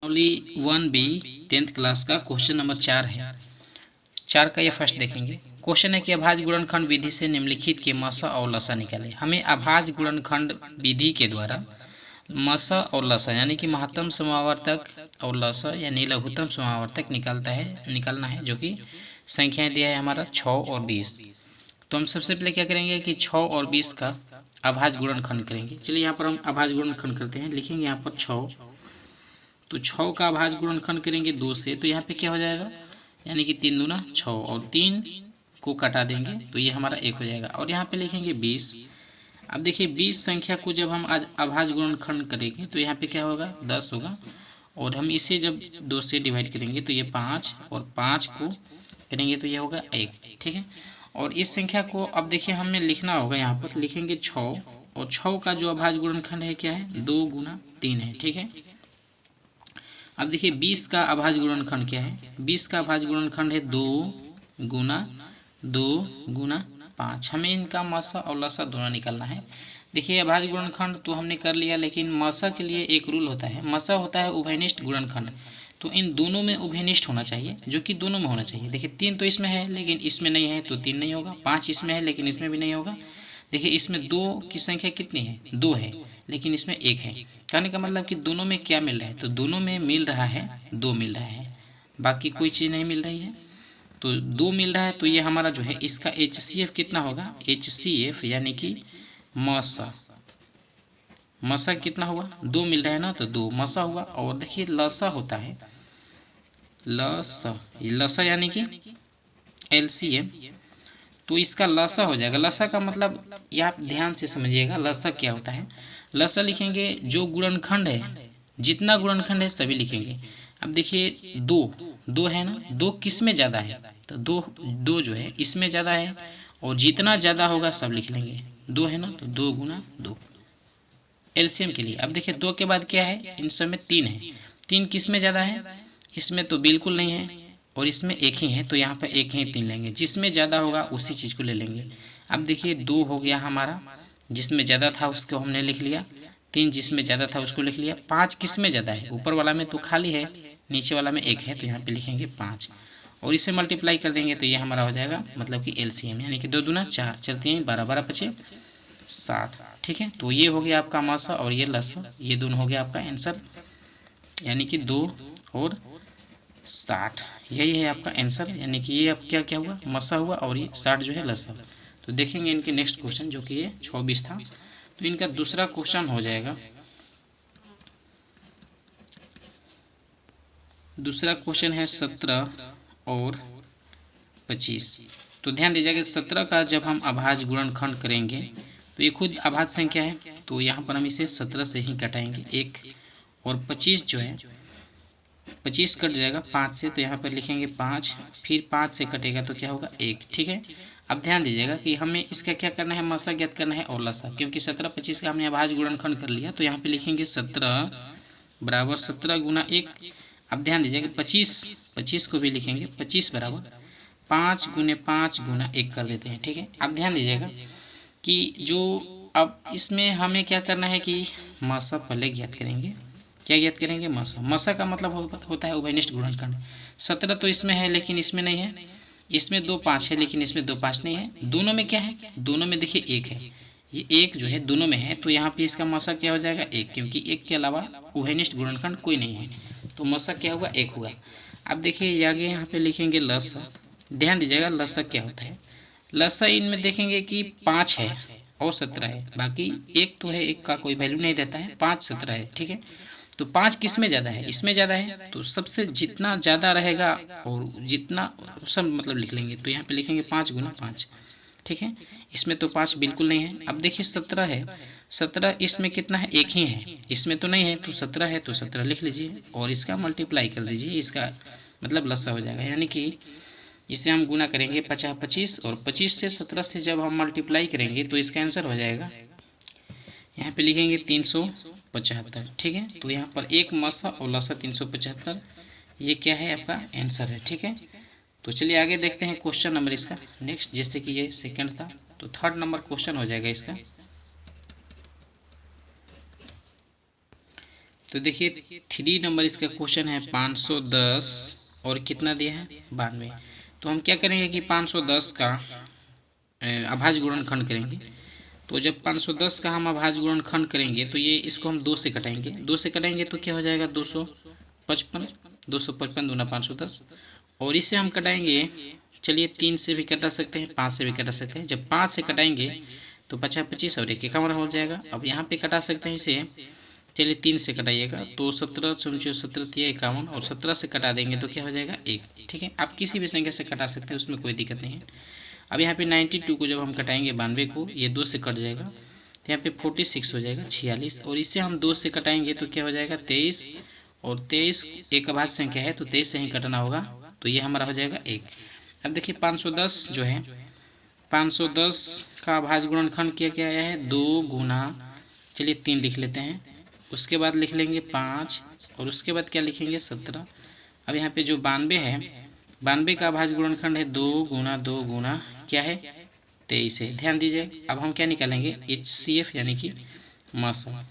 Only 1B 10th class का question number 4 है। 4 का ये फर्स्ट देखेंगे। क्वेश्चन है कि अभाज्य गुणनखंड विधि से निम्नलिखित के मसा और लसा निकाले। हमें अभाज्य गुणनखंड विधि के द्वारा मसा और लसा यानी कि महत्तम समावर्तक और लसा यानी लघुत्तम समावर्तक निकालना है, जो कि संख्याएं दिया है हमारा 6 और 20। तो हम सबसे पहले क्या करेंगे कि 6 और 20 का अभाज्य गुणनखंड करेंगे। चलिए यहाँ पर हम अभाज्य गुणनखंड करते हैं। लिखेंगे यहाँ पर 6, तो 6 का अभाज्य गुणनखंड करेंगे 2 से, तो यहाँ पे क्या हो जाएगा, यानी कि 3 दूना 6 और 3 को कटा देंगे तो ये हमारा 1 हो जाएगा। और यहाँ पे लिखेंगे 20। अब देखिए 20 संख्या को जब हम आज अभाज्य गुणनखंड करेंगे तो यहाँ पे क्या होगा, 10 होगा। और हम इसे जब 2 से डिवाइड करेंगे तो ये 5, और 5 को करेंगे तो ये होगा 1। ठीक है। और इस संख्या को अब देखिए हमें लिखना होगा, यहाँ पर लिखेंगे 6, और 6 का जो अभाज्य गुणनखंड है क्या है, 2 गुना 3 है। ठीक है। अब देखिए 20 का अभाज्य गुणनखंड क्या है, 20 का अभाज्य गुणनखंड है 2 गुना 5। हमें इनका मसा और लसा दोनों निकालना है। देखिए अभाज्य गुणनखंड तो हमने कर लिया, लेकिन मसा के लिए एक रूल होता है। मसा होता है उभयनिष्ठ गुणनखंड, तो इन दोनों में उभयनिष्ठ होना चाहिए, जो कि दोनों में होना चाहिए। देखिए 3 तो इसमें है लेकिन इसमें नहीं है, तो 3 नहीं होगा। 5 इसमें है लेकिन इसमें भी नहीं होगा। देखिए इसमें 2 की संख्या कितनी है, 2 है, लेकिन इसमें 1 है। कहने का मतलब कि दोनों में क्या मिल रहा है, तो दोनों में मिल रहा है 2 मिल रहा है, बाकी कोई चीज़ नहीं मिल रही है। तो 2 मिल रहा है, तो ये हमारा जो है इसका HCF कितना होगा, HCF यानी कि मसा कितना हुआ, 2 मिल रहा है ना, तो 2 मसा हुआ। और देखिए लसा होता है, लसा यानी कि LCM, तो इसका लसा हो जाएगा। लसा का मतलब ये आप ध्यान से समझिएगा, लसा क्या होता है। लसा लिखेंगे जो गुणनखंड है, जितना गुणनखंड है सभी लिखेंगे। अब देखिए 2 है ना, 2 किस में ज़्यादा है, तो 2 जो है इसमें ज़्यादा है, और जितना ज़्यादा होगा सब लिख लेंगे। 2 है ना, तो 2 गुना 2 एलसीएम के लिए। अब देखिए 2 के बाद क्या है, इन सब में 3 है। 3 किस में ज़्यादा है, इसमें तो बिल्कुल नहीं है, और इसमें 1 ही है, तो यहाँ पर 1 ही 3 लेंगे। जिसमें ज़्यादा होगा उसी चीज़ को ले लेंगे। अब देखिए 2 हो गया हमारा, जिसमें ज़्यादा था उसको हमने लिख लिया। 3 जिसमें ज़्यादा था उसको लिख लिया। 5 किस में ज़्यादा है, ऊपर वाला में तो खाली है, नीचे वाला में 1 है, तो यहाँ पे लिखेंगे 5, और इसे मल्टीप्लाई कर देंगे तो ये हमारा हो जाएगा मतलब कि LCM, यानी कि 2 दूना 4, चलती हैं 12 12 पचे 60। ठीक है। तो ये हो गया आपका मसा और ये लसा, ये दोनों हो गया आपका आंसर, यानी कि 2 और 60, यही है आपका आंसर। यानी कि ये अब क्या क्या हुआ, मसा हुआ, और ये 60 जो है लसा। तो देखेंगे इनके नेक्स्ट क्वेश्चन, जो कि ये 24 था, तो इनका दूसरा क्वेश्चन हो जाएगा। दूसरा क्वेश्चन है 17 और 25। तो ध्यान दीजिएगा 17 का जब हम अभाज्य गुणनखंड करेंगे तो ये खुद अभाज्य संख्या है, तो यहाँ पर हम इसे 17 से ही कटाएंगे 1, और 25 जो है 25 कट जाएगा 5 से, तो यहाँ पर लिखेंगे 5, फिर 5 से कटेगा तो क्या होगा 1। ठीक है। अब ध्यान दीजिएगा कि हमें इसका क्या करना है, मसा ज्ञात करना है और लसा, क्योंकि 17 25 का हमने अभाज्य गुणनखंड कर लिया, तो यहाँ पे लिखेंगे 17 बराबर 17 गुना 1। अब ध्यान दीजिएगा 25 को भी लिखेंगे 25 बराबर 5 गुने 5 गुना 1 कर देते हैं। ठीक है। अब ध्यान दीजिएगा कि जो अब इसमें हमें क्या करना है कि मसा पहले ज्ञात करेंगे। क्या ज्ञात करेंगे, मसा। मसा का मतलब होता है उभयनिष्ठ गुणनखंड। 17 तो इसमें है लेकिन इसमें नहीं है, इसमें 2 5 है लेकिन इसमें 2 5 नहीं है। दोनों में क्या है, दोनों में देखिए 1 है, ये 1 जो है दोनों में है, तो यहाँ पे इसका मसा क्या हो जाएगा 1, क्योंकि 1 के अलावा उभयनिष्ठ गुणनखंड कोई नहीं है, तो मसा क्या होगा 1 होगा। अब देखिए आगे यहाँ पे लिखेंगे लसा। ध्यान दीजिएगा लसा क्या होता है, लसा इनमें देखेंगे कि 5 है और 17 है, बाकी 1 तो है, 1 का कोई वैल्यू नहीं रहता है, 5 17 है। ठीक है। तो 5 किस में ज़्यादा है, इसमें ज़्यादा है, तो सबसे जितना ज़्यादा रहेगा और जितना सब मतलब लिख लेंगे, तो यहाँ पे लिखेंगे 5 गुना 5। ठीक है। इसमें तो 5 बिल्कुल नहीं है। अब देखिए 17 है, 17 इसमें कितना है, 1 ही है, इसमें तो नहीं है, तो 17 है तो 17 लिख लीजिए, और इसका मल्टीप्लाई कर दीजिए, इसका मतलब लसा हो जाएगा। यानी कि इसे हम गुना करेंगे 50 25, और 25 से 17 से जब हम मल्टीप्लाई करेंगे तो इसका आंसर हो जाएगा, यहाँ पे लिखेंगे 375। ठीक है। तो यहाँ पर एक मसा और लसा 375, ये क्या है आपका आंसर है। ठीक है। तो चलिए आगे देखते हैं क्वेश्चन नंबर इसका नेक्स्ट, जैसे कि ये सेकंड था, तो थर्ड नंबर क्वेश्चन हो जाएगा इसका। तो देखिए 3 नंबर इसका क्वेश्चन है 510 और कितना दिया है 92। तो हम क्या करेंगे कि 510 का अभाज्य गुणनखंड करेंगे। तो जब 510 का हम अभाज्य गुणनखंड करेंगे तो ये इसको हम 2 से कटाएंगे, 2 से कटाएंगे तो क्या हो जाएगा 255, 255 दूना 510। और इसे हम कटाएंगे, चलिए 3 से भी कटा सकते हैं, 5 से भी कटा सकते हैं। जब 5 से कटाएंगे तो 50 25 और 1 51 हो जाएगा। अब यहाँ पे कटा सकते हैं इसे, चलिए 3 से कटाइएगा तो 17 समझो 17 51 और 17 से कटा देंगे तो क्या हो जाएगा 1। ठीक है, आप किसी भी संख्या से कटा सकते हैं, उसमें कोई दिक्कत नहीं है। अब यहाँ पे 92 को जब हम कटाएंगे 92 को, ये 2 से कट जाएगा तो यहाँ पे 46 हो जाएगा 46। और इससे हम 2 से कटाएंगे तो क्या हो जाएगा 23, और 23 एक अभाज्य संख्या है तो 23 से ही कटना होगा, तो ये हमारा हो जाएगा 1। अब देखिए 510 जो है, 510 का अभाज्य गुणनखंड किया क्या आया है 2 गुना, चलिए 3 लिख लेते हैं, उसके बाद लिख लेंगे 5 और उसके बाद क्या लिखेंगे 17। अब यहाँ पे जो 92 है, 92 का अभाज्य गुणनखंड है 2 गुना क्या है 23 है। ध्यान दीजिए, अब हम क्या निकालेंगे HCF यानी कि मासा।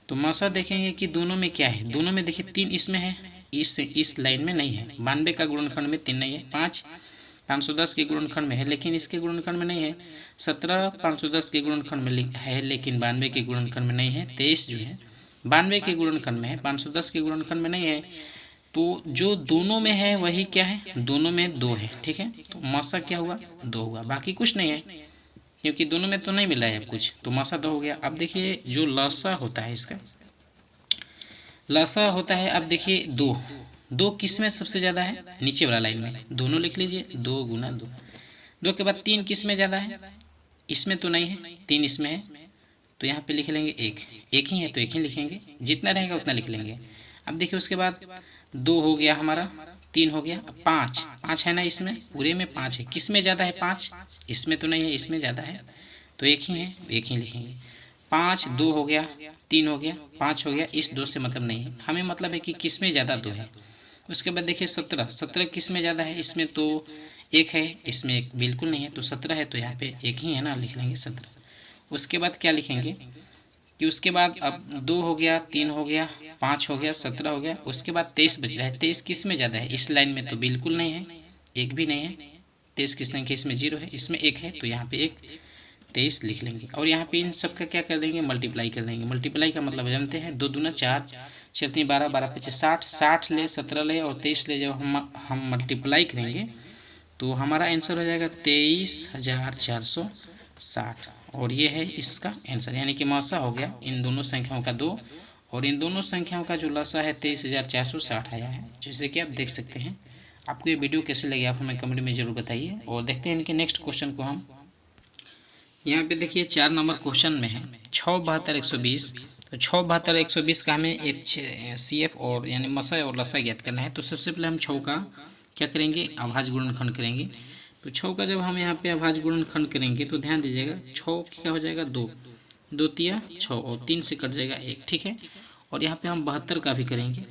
तो मासा देखेंगे कि दोनों में क्या है, दोनों में देखिए 3 इसमें है, इस लाइन में नहीं है। 92 का गुणनखंड में 3 नहीं है, 5 510 के गुणनखंड में है लेकिन इसके गुणनखंड में नहीं है, 17 510 के गुणनखंड में है लेकिन 92 के गुणनखंड में नहीं है, 23 जो है 92 के गुणनखंड में है, 510 के गुणनखंड में नहीं है। तो जो दोनों में है वही क्या है, दोनों में 2 है। ठीक है, तो मासा क्या हुआ 2 हुआ, बाकी कुछ नहीं है क्योंकि दोनों में तो नहीं मिला है अब कुछ, तो मासा 2 हो गया। अब देखिए जो लसा होता है, इसका लसा होता है, अब देखिए 2 किस में सबसे ज़्यादा है, नीचे वाला लाइन में, दोनों लिख लीजिए 2 गुना 2। 2 के बाद 3 किस में ज़्यादा है, इसमें तो नहीं है, 3 इसमें है तो यहाँ पे लिख लेंगे 1 ही है तो 1 ही लिखेंगे, जितना रहेगा उतना लिख लेंगे। अब देखिए उसके बाद 2 हो गया हमारा, 3 हो गया, 5 है ना, इसमें पूरे में 5 है, किस में ज़्यादा है 5, इसमें तो नहीं है, इसमें ज़्यादा है तो 1 ही है, 1 ही लिखेंगे। 5 2 हो गया, 3 हो गया, 5 हो गया, इस 2 से मतलब नहीं है, हमें मतलब है कि किस में ज़्यादा 2 है। उसके बाद देखिए 17 किस में ज़्यादा है, इसमें तो 1 है, इसमें 1 बिल्कुल नहीं है, तो 17 है तो यहाँ पे 1 ही है ना, लिख लेंगे 17। उसके बाद क्या लिखेंगे कि उसके बाद अब 2 हो गया, 3 हो गया, 5 हो गया, 17 हो गया, उसके बाद 23 बच रहा है। 23 किस में ज़्यादा है, इस लाइन में तो बिल्कुल नहीं है, 1 भी नहीं है, 23 की संख्या इसमें 0 है, इसमें 1 है तो यहाँ पे 1 23 लिख लेंगे। और यहाँ पे इन सब का क्या कर देंगे, मल्टीप्लाई कर देंगे। मल्टीप्लाई का मतलब जानते हैं, 2 दूना 4, 4 3 12, 12 25 60, 60 ले 17 ले और 23 ले, जब हम मल्टीप्लाई करेंगे तो हमारा आंसर हो जाएगा 23,460 और ये है इसका आंसर, यानी कि मासा हो गया इन दोनों संख्याओं का 2 और इन दोनों संख्याओं का जो लसा है 23,460 आया है, जैसे कि आप देख सकते हैं। आपको ये वीडियो कैसे लगी आप हमें कमेंट में जरूर बताइए। और देखते हैं इनके नेक्स्ट क्वेश्चन को हम। यहाँ पे देखिए 4 नंबर क्वेश्चन में है 6 72 120। तो 6 72 120 का हमें HCF और यानी मसा और लसा ज्ञात करना है। तो सबसे पहले हम 6 का क्या करेंगे, अभाज्य गुणनखंड करेंगे। तो 6 का जब हम यहाँ पे अभाज्य गुणनखंड करेंगे तो ध्यान दीजिएगा 6 क्या हो जाएगा 2 2 तिया 6 और 3 से कट जाएगा 1। ठीक है, और यहाँ पे हम 72 का भी करेंगे।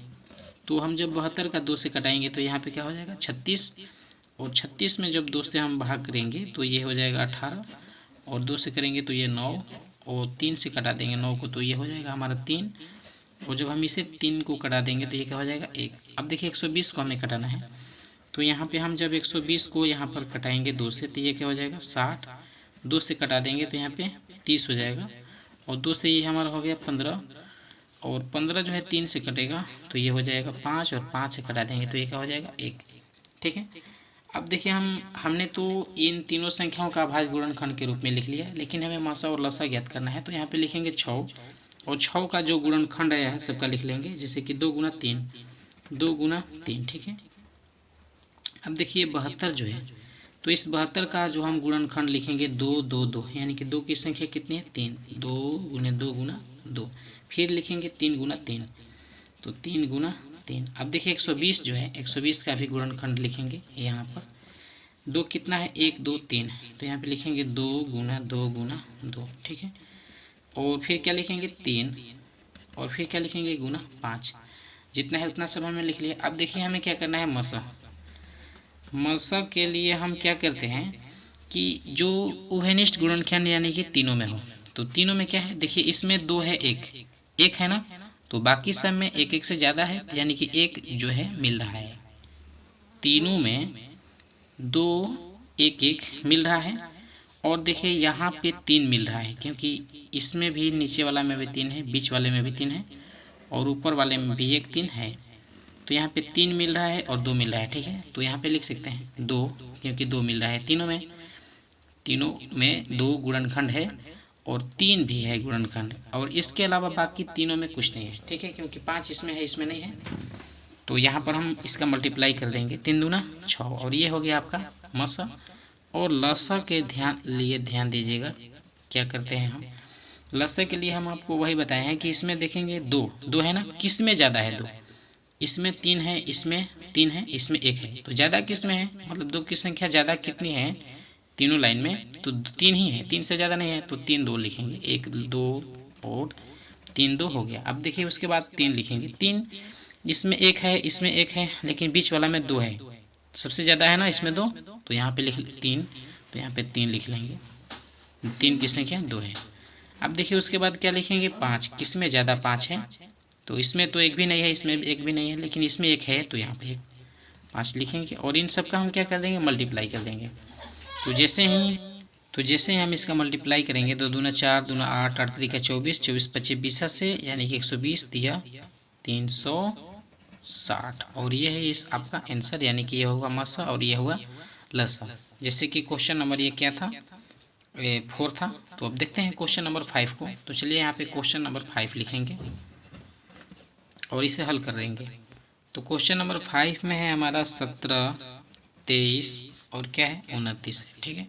तो हम जब 72 का 2 से कटाएंगे तो यहाँ पे क्या हो जाएगा 36 और 36 में जब 2 से हम भाग करेंगे तो ये हो जाएगा 18 और 2 से करेंगे तो ये 9 और 3 से कटा देंगे 9 को तो ये हो जाएगा हमारा 3 और जब हम इसे 3 को कटा देंगे तो ये क्या हो जाएगा 1। अब देखिए 120 को हमें कटाना है तो यहाँ पे हम जब 120 को यहाँ पर कटाएंगे 2 से तो ये क्या हो जाएगा 60, 2 से कटा देंगे तो यहाँ पे 30 हो जाएगा और 2 से ये हमारा हो गया 15 और 15 जो है 3 से कटेगा तो ये हो जाएगा 5 और 5 से कटा देंगे तो ये क्या हो जाएगा 1। ठीक है, अब देखिए हमने तो इन तीनों संख्याओं का अभाज्य गुणनखंड के रूप में लिख लिया, लेकिन हमें मासा और लसा ज्ञात करना है। तो यहाँ पे लिखेंगे 6 और 6 का जो गुणनखंड आया है सबका लिख लेंगे, जैसे कि 2 गुना 3 2 गुना 3। ठीक है, अब देखिए 72 जो है तो इस 72 का जो हम गुणनखंड लिखेंगे 2 2 2, यानी कि 2 की संख्या कितनी है 3, 2 गुने 2 गुना 2, फिर लिखेंगे 3 गुना 3 तो 3 गुना 3। अब देखिए 120 जो है 120 का भी गुणनखंड लिखेंगे। यहाँ पर 2 कितना है 1 2 3 तो यहाँ पे लिखेंगे 2 गुना 2 गुना 2। ठीक है, और फिर क्या लिखेंगे 3 और फिर क्या लिखेंगे गुना 5, जितना है उतना सब हमने लिख लिया। अब देखिए हमें क्या करना है मसा के लिए हम क्या करते हैं कि जो उभयनिष्ठ गुणनखंड यानी कि तीनों में हो, तो तीनों में क्या है देखिए इसमें 2 है 1 है ना, तो बाकी सब में एक एक से ज़्यादा है, यानी कि एक जो है मिल रहा है। तीनों में 2 एक एक मिल रहा है। और देखिए यहाँ पे 3 मिल रहा है, क्योंकि इसमें भी नीचे वाला में भी 3 है, बीच वाले में भी 3 है और ऊपर वाले में भी एक 3 है। तो यहाँ पे 3 मिल रहा है और 2 मिल रहा है। ठीक है, तो यहाँ पे लिख सकते हैं 2, क्योंकि 2 मिल रहा है तीनों में 2 गुणनखंड है और 3 भी है गुणनखंड, और इसके अलावा बाकी तीनों में कुछ नहीं है। ठीक है, क्योंकि 5 इसमें है, इसमें नहीं है। तो यहाँ पर हम इसका मल्टीप्लाई कर देंगे, 3 दूना 6, और ये हो गया आपका मसा। और लसा के ध्यान दीजिएगा क्या करते हैं हम। लसा के लिए हम आपको वही बताए हैं कि इसमें देखेंगे 2 है ना, किस में ज़्यादा है 2, इसमें 3 है, इसमें 3 है, इसमें 1 है। तो ज़्यादा किस में है, मतलब 2 की संख्या ज़्यादा कितनी है तीनों लाइन में, तो 3 ही है, 3 से ज़्यादा नहीं है। तो 3 2 लिखेंगे, 1 2 और 3 2 हो गया। अब देखिए उसके बाद 3 लिखेंगे, 3 इसमें 1 है, इसमें 1 है, लेकिन बीच वाला में 2 है, सबसे ज़्यादा है ना इसमें 2, तो यहाँ पे लिख 3, तो यहाँ पे 3 लिख लेंगे। 3 की संख्या 2 है। अब देखिए उसके बाद क्या लिखेंगे, 5, किस में ज़्यादा 5 है, तो इसमें तो 1 भी नहीं है, इसमें 1 भी नहीं है, लेकिन इसमें 1 है, तो यहाँ पे 5 लिखेंगे। और इन सब का हम क्या कर देंगे, मल्टीप्लाई कर देंगे। तो जैसे ही हम इसका मल्टीप्लाई करेंगे, तो दूना 4 दूना 8 8 3 का 24 24 25 20 से, यानी कि 120 दिया 360, और ये है इस आपका आंसर, यानी कि ये होगा मसा और ये हुआ लसा। जैसे कि क्वेश्चन नंबर ये क्या था, 4 था। तो अब देखते हैं क्वेश्चन नंबर 5 को। तो चलिए यहाँ पे क्वेश्चन नंबर 5 लिखेंगे और इसे हल कर देंगे। तो क्वेश्चन नंबर 5 में है हमारा 17 23 और क्या है 29। ठीक है,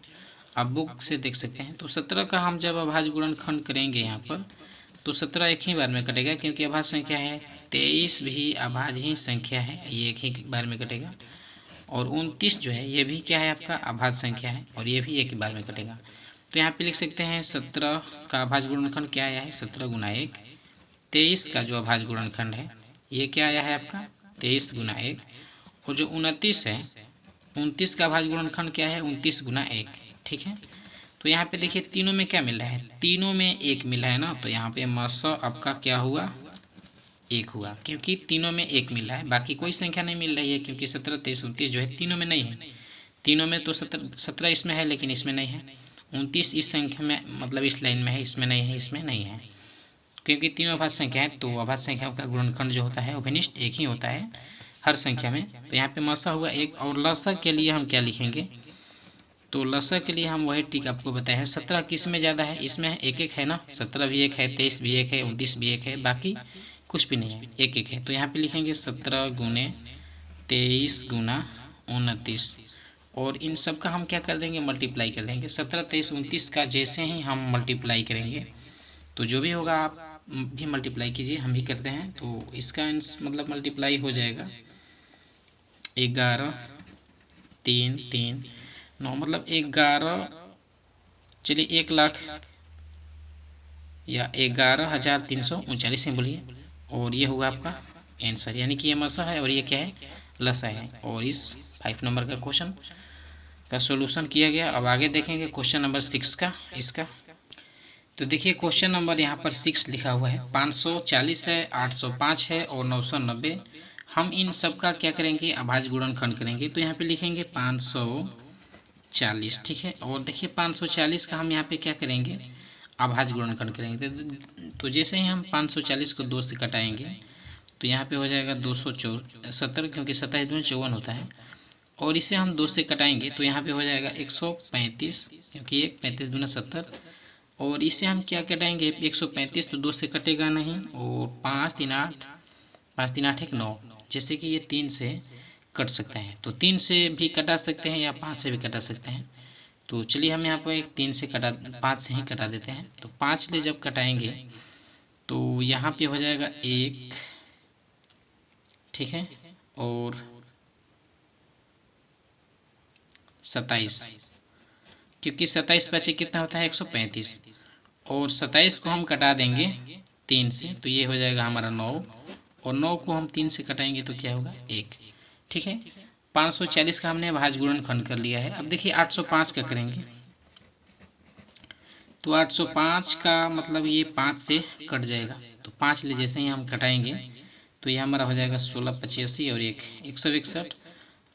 आप बुक से देख सकते हैं। तो 17 का हम जब अभाज्य गुणनखंड करेंगे यहाँ पर, तो 17 एक ही बार में कटेगा, क्योंकि अभाज्य संख्या है। 23 भी अभाज्य ही संख्या है, ये एक ही बार में कटेगा। और 29 जो है ये भी क्या है आपका अभाज्य संख्या है, और ये भी एक ही बार में कटेगा। तो यहाँ पे लिख सकते हैं 17 का अभाज्य गुणनखंड क्या आया है, 17 गुना 1। 23 का जो अभाज्य गुणनखंड है ये क्या आया है आपका 23 गुना 1। और जो 29 है, 29 का अभाज्य गुणनखंड क्या है, 29 गुना 1। ठीक है, तो यहाँ पे देखिए तीनों में क्या मिल रहा है, तीनों में 1 मिला है ना, तो यहाँ पे मसा आपका क्या हुआ 1 हुआ, क्योंकि तीनों में 1 मिल रहा है, बाकी कोई संख्या नहीं मिल रही है, क्योंकि 17 23 29 जो है तीनों में नहीं है। तीनों में तो 17 इसमें है, लेकिन इसमें नहीं है। 29 इस संख्या में, मतलब इस लाइन में है, इसमें नहीं है, इसमें नहीं है, क्योंकि तीनों अभाज्य संख्या है। तो अभाज्य संख्याओं का गुणनखंड जो होता है अभिनिष्ट एक ही होता है हर संख्या में। तो यहाँ पे मसा हुआ 1। और लसा के लिए हम क्या लिखेंगे, तो लसा के लिए हम वही टिक आपको बताया है। 17 किस में ज़्यादा है, इसमें 1 1 है ना, 17 भी 1 है, 23 भी 1 है, 29 भी 1 है, बाकी कुछ भी नहीं है, 1 1 है। तो यहाँ पे लिखेंगे 17 गुने 23 गुना 29, और इन सब का हम क्या कर देंगे मल्टीप्लाई कर देंगे। 17 23 29 का जैसे ही हम मल्टीप्लाई करेंगे, तो जो भी होगा आप भी मल्टीप्लाई कीजिए, हम भी करते हैं। तो इसका मतलब मल्टीप्लाई हो जाएगा 11 3 3 9, मतलब 11, चलिए 1 लाख या 11,339 से बोलिए, और ये हुआ आपका आंसर, यानी कि ये मसा है और ये क्या है लसा है। और इस 5 नंबर का क्वेश्चन का सॉल्यूशन किया गया। अब आगे देखेंगे क्वेश्चन नंबर 6 का इसका। तो देखिए क्वेश्चन नंबर यहाँ पर 6 लिखा हुआ है, 540 है, 805 है और 990। हम इन सब का क्या करेंगे अभाज्य गुणनखंड करेंगे। तो यहाँ पे लिखेंगे 540। ठीक है, और देखिए 540 का हम यहाँ पे क्या करेंगे अभाज्य गुणनखंड करेंगे। तो जैसे ही हम 540 को 2 से कटाएंगे, तो यहाँ पे हो जाएगा 270, क्योंकि 27 दूनी 54 होता है। और इसे हम 2 से कटाएंगे, तो यहाँ पे हो जाएगा 135, क्योंकि 1 35 दूना 70। और इसे हम क्या कटाएंगे 135, तो 2 से कटेगा नहीं, और 5 3 8 1 9, जैसे कि ये 3 से कट सकते हैं। तो 3 से भी कटा सकते हैं या 5 से भी कटा सकते हैं। तो चलिए हम यहाँ पर एक 3 से 5 से ही कटा देते हैं। तो 5 ले जब कटाएंगे, तो यहाँ पे हो जाएगा 1, ठीक है, और 27, क्योंकि 27 बचे कितना होता है 135, और 27 को हम कटा देंगे 3 से, तो ये हो जाएगा हमारा 9, और 9 को हम 3 से कटाएंगे तो क्या होगा 1। ठीक है, 540 का हमने अभाज्य गुणनखंड कर लिया है। अब देखिए 805 का करेंगे, तो 805 का मतलब ये 5 से कट जाएगा, तो 5 ले जैसे ही हम कटाएंगे तो ये हमारा हो जाएगा 16 85 और 161,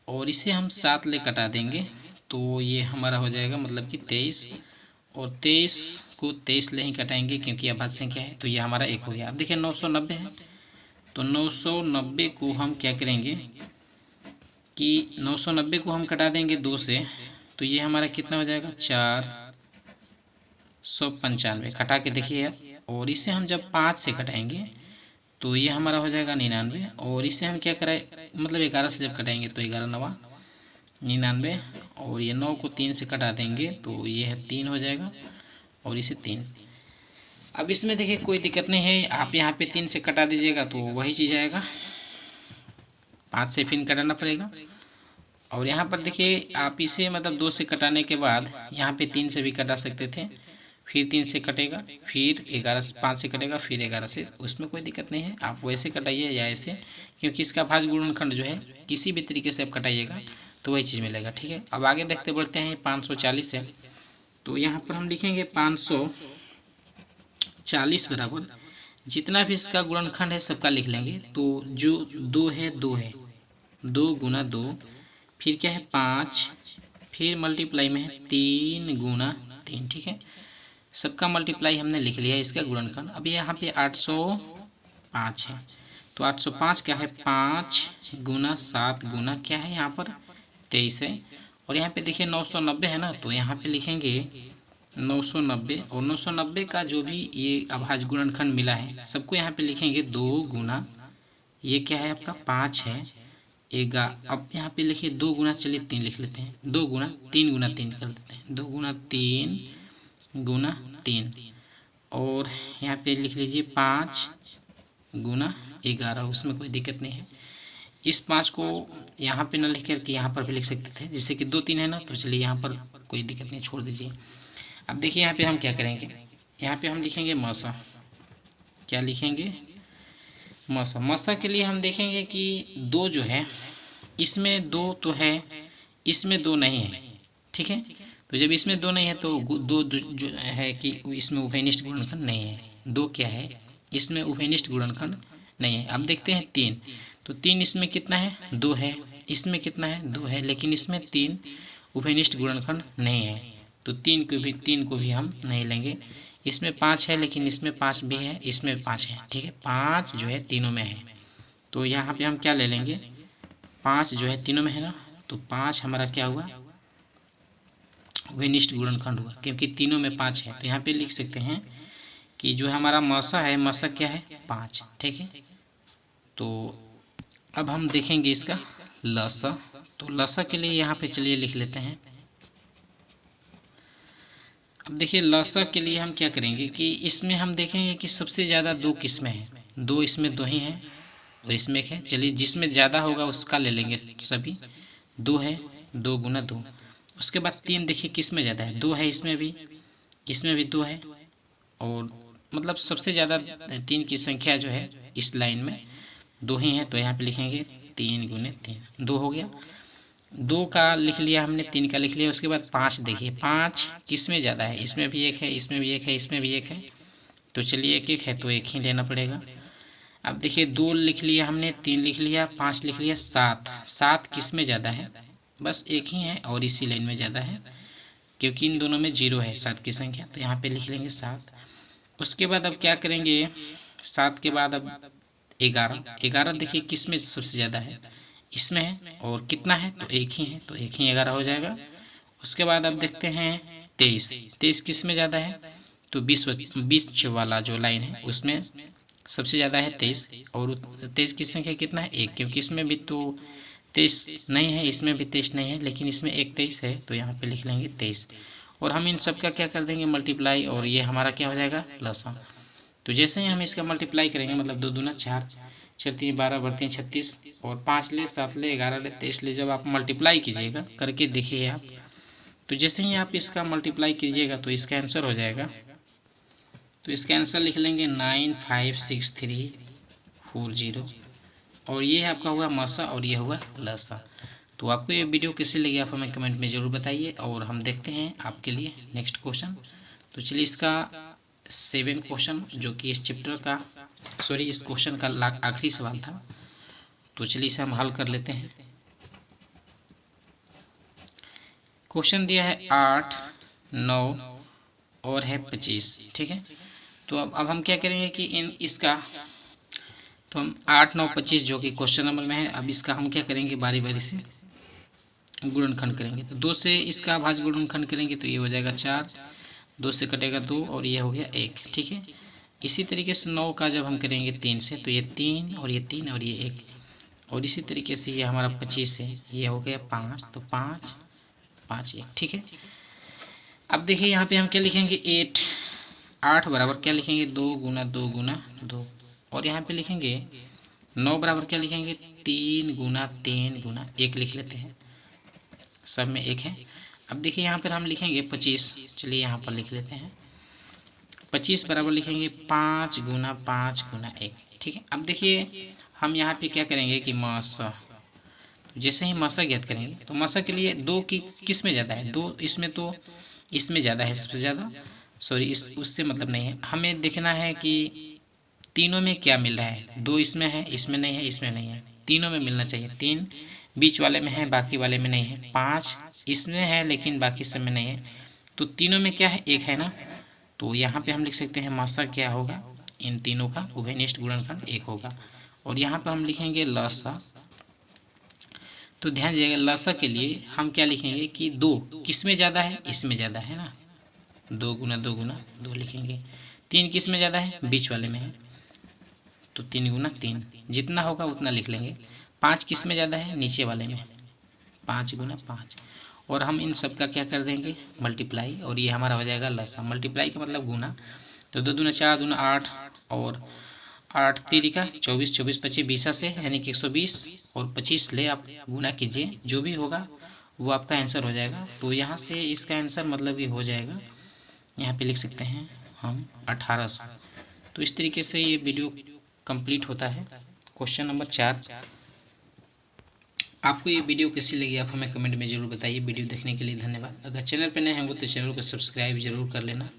और इसे हम 7 ले कटा देंगे तो ये हमारा हो जाएगा मतलब कि 23, और 23 को 23 ले ही कटाएंगे क्योंकि अभाज्य संख्या है, तो ये हमारा 1 हो गया। अब देखिए 990 है, तो 990 को हम क्या करेंगे कि 990 को हम कटा देंगे 2 से, तो ये हमारा कितना हो जाएगा 495, कटा के देखिए यार। और इसे हम जब 5 से कटाएंगे तो ये हमारा हो जाएगा 99, और इसे हम क्या कराए मतलब 11 से जब कटाएंगे तो 11 9 99, और ये 9 को 3 से कटा देंगे तो ये है 3 हो जाएगा, और इसे 3। अब इसमें देखिए कोई दिक्कत नहीं है, आप यहाँ पे 3 से कटा दीजिएगा तो वही चीज़ आएगा, 5 से फिर कटाना पड़ेगा। और यहाँ पर देखिए आप इसे मतलब 2 से कटाने के बाद यहाँ पे 3 से भी कटा सकते थे, फिर 3 से कटेगा, फिर 11 से 5 से कटेगा, फिर 11 से, उसमें कोई दिक्कत नहीं है, आप वैसे कटाइए या ऐसे, क्योंकि इसका भाज्य गुणनखंड जो है किसी भी तरीके से आप कटाइएगा तो वही चीज़ मिलेगा। ठीक है, अब आगे देखते बढ़ते हैं। 540 है, तो यहाँ पर हम लिखेंगे 540 बराबर जितना भी इसका गुणनखंड है सबका लिख लेंगे। तो जो 2 है 2 है, 2 गुना 2, फिर क्या है 5, फिर मल्टीप्लाई में है 3 गुना 3। ठीक है, सबका मल्टीप्लाई हमने लिख लिया इसका गुणनखंड। अब यहाँ पे 805 है, तो 805 क्या है 5 गुना 7 गुना क्या है यहाँ पर 23 है, और यहाँ पे देखिए 990 है ना, तो यहाँ पे लिखेंगे 990, और 990 का जो भी ये अभाज्य गुणनखंड मिला है सबको यहाँ पे लिखेंगे 2 गुना ये क्या है आपका 5 है 11। अब यहाँ पे लिखिए 2 गुना, चलिए 3 लिख लेते हैं, 2 गुना 3 गुना 3 कर देते हैं, 2 गुना 3 गुना 3, और यहाँ पे लिख लीजिए 5 गुना 11, उसमें कोई दिक्कत नहीं है। इस 5 को यहाँ पे ना लिख करके यहाँ पर भी लिख सकते थे, जिससे कि 2 3 है ना, तो चलिए यहाँ पर कोई दिक्कत नहीं, छोड़ दीजिए। अब देखिए यहाँ पे हम क्या करेंगे, यहाँ पे हम लिखेंगे मसा, क्या लिखेंगे मसा। मसा के लिए हम देखेंगे कि 2 जो है इसमें 2 तो है, इसमें 2 नहीं है। ठीक है, तो जब इसमें 2 नहीं है तो 2 जो है कि इसमें उभयनिष्ठ गुणनखंड नहीं है। 2 क्या है इसमें उभयनिष्ठ गुणनखंड नहीं है। अब देखते हैं 3, तो 3 इसमें कितना है 2 है, इसमें कितना है 2 है, लेकिन इसमें 3 उभयनिष्ठ गुणनखंड नहीं है, तो 3 को भी हम नहीं लेंगे। इसमें 5 है, लेकिन इसमें 5 भी है, इसमें 5 है। ठीक है, 5 जो है तीनों में है, तो यहाँ पे हम क्या ले लेंगे 5 जो है तीनों में है ना, तो 5 हमारा क्या हुआ उभयनिष्ठ गुणनखंड हुआ, क्योंकि तीनों में 5 है। तो यहाँ पे लिख सकते हैं कि जो हमारा मसा है, मसा क्या है 5। ठीक है, तो अब हम देखेंगे इसका लसा। तो लसा के लिए यहाँ पे चलिए लिख लेते हैं। अब देखिए लसा के लिए हम क्या करेंगे कि इसमें हम देखेंगे कि सबसे ज़्यादा 2 किस्में हैं, 2 इसमें 2 ही हैं और इसमें एक है। चलिए जिसमें ज़्यादा होगा उसका ले लेंगे सभी। 2 है, 2 गुना 2। उसके बाद 3 देखिए किस में ज़्यादा है, 2 है इसमें भी 2 है, और मतलब सबसे ज़्यादा 3 की संख्या जो है इस लाइन में 2 ही है, तो यहाँ पे लिखेंगे 3 गुने 3, 2 हो गया। 2 का लिख लिया हमने, 3 का लिख लिया। उसके बाद 5 देखिए 5 किस में ज़्यादा है, इसमें भी 1 है, इसमें भी 1 है, इसमें भी 1 है, तो चलिए 1 1 है तो 1 ही लेना पड़ेगा। अब देखिए 2 लिख लिया हमने, 3 लिख लिया, 5 लिख लिया, 7 किस में ज़्यादा है, बस 1 ही है और इसी लाइन में ज़्यादा है, क्योंकि इन दोनों में 0 है 7 की संख्या, तो यहाँ पे लिख लेंगे 7। उसके बाद अब क्या करेंगे 7 के बाद अब 11 देखिए किस में सबसे ज़्यादा है, इसमें है, और कितना है तो 1 ही है, तो 1 ही 11 हो जाएगा। उसके बाद अब देखते हैं 23 किस में ज़्यादा है, तो 20 वाला जो लाइन है उसमें सबसे ज़्यादा है 23, और 23 की संख्या कितना है 1, क्योंकि इसमें भी तो 23 नहीं है, इसमें भी 23 नहीं है, लेकिन इसमें एक 23 है, तो यहाँ पे लिख लेंगे 23। और हम इन सब का क्या कर देंगे मल्टीप्लाई, और ये हमारा क्या हो जाएगा लसा। तो जैसे ही हम इसका मल्टीप्लाई करेंगे, मतलब 2 दूना 4, 4 3 12 बढ़ते हैं 36, और 5 ले 7 ले 11 ले 23 ले, जब आप मल्टीप्लाई कीजिएगा करके देखिए आप, तो जैसे ही आप इसका मल्टीप्लाई कीजिएगा तो इसका आंसर हो जाएगा। तो इसका आंसर लिख लेंगे 95634, और ये आपका हुआ मसा और ये हुआ लसा। तो आपको ये वीडियो कैसी लगी आप हमें कमेंट में ज़रूर बताइए, और हम देखते हैं आपके लिए नेक्स्ट क्वेश्चन। तो चलिए इसका 7 क्वेश्चन जो कि इस चैप्टर का इस क्वेश्चन का आखिरी सवाल था। तो चलिए इसे हम हल कर लेते हैं। क्वेश्चन दिया है 8, 9 और है 25, ठीक है। तो अब हम क्या करेंगे कि इसका तो हम 8, 9, 25 जो कि क्वेश्चन नंबर में है, अब इसका हम क्या करेंगे, बारी बारी से गुणनखंड करेंगे। तो 2 से इसका अभाज्य गुणनखंड करेंगे तो ये हो जाएगा 4, 2 से कटेगा 2 और ये हो गया 1, ठीक है। इसी तरीके से 9 का जब हम करेंगे 3 से तो ये 3 और ये 3 और ये 1, और इसी तरीके से ये हमारा 25 है, ये हो गया 5, तो 5, 5, 1, ठीक है। अब देखिए यहाँ पे हम क्या लिखेंगे, 8 बराबर क्या लिखेंगे, 2 गुना 2 गुना 2, और यहाँ पे लिखेंगे 9 बराबर क्या लिखेंगे, 3 गुना 3 गुना 1 लिख लेते हैं, सब में 1 है। अब देखिए यहाँ पर हम लिखेंगे 25, चलिए यहाँ पर लिख लेते हैं 25 बराबर लिखेंगे 5 गुना 5 गुना 1, ठीक है। अब देखिए हम यहाँ पे क्या करेंगे कि मासा, तो जैसे ही मासा ज्ञात करेंगे तो मासा के लिए 2 की किस में ज़्यादा है, 2 इसमें, तो इसमें ज़्यादा है, सबसे ज़्यादा, उससे मतलब नहीं है। हमें देखना है कि तीनों में क्या मिल रहा है, 2 इसमें है, इसमें नहीं है, इसमें नहीं है, तीनों में मिलना चाहिए। 3 बीच वाले में है, बाकी वाले में नहीं है। 5 इसमें है लेकिन बाकी सब में नहीं है, तो तीनों में क्या है, 1 है ना। तो यहाँ पे हम लिख सकते हैं मासा क्या होगा, इन तीनों का उभयनिष्ठ गुणनखंड 1 होगा। और यहाँ पे हम लिखेंगे लसा, तो ध्यान दीजिएगा लसा के लिए हम क्या लिखेंगे कि 2 किस में ज़्यादा है, इसमें ज़्यादा है ना, 2 गुना 2 गुना 2 लिखेंगे। 3 किस में ज़्यादा है, बीच वाले में है, तो 3 गुना 3, जितना होगा उतना लिख लेंगे। 5 किस में ज़्यादा है, नीचे वाले में, 5 गुना 5, और हम इन सब का क्या कर देंगे, मल्टीप्लाई, और ये हमारा हो जाएगा लसा। मल्टीप्लाई का मतलब गुना, तो 2 दूना 4 दूना 8 और 8 तिरिका 24, 24 25 20 से यानी कि 120, और 25 ले आप गुना कीजिए, जो भी होगा वो आपका आंसर हो जाएगा। तो यहाँ से इसका आंसर मतलब ये हो जाएगा, यहाँ पे लिख सकते हैं हम 1800। तो इस तरीके से ये वीडियो कंप्लीट होता है क्वेश्चन नंबर 4। आपको ये वीडियो कैसी लगी आप हमें कमेंट में ज़रूर बताइए। वीडियो देखने के लिए धन्यवाद। अगर चैनल पर नए हैं वो तो चैनल को सब्सक्राइब जरूर कर लेना।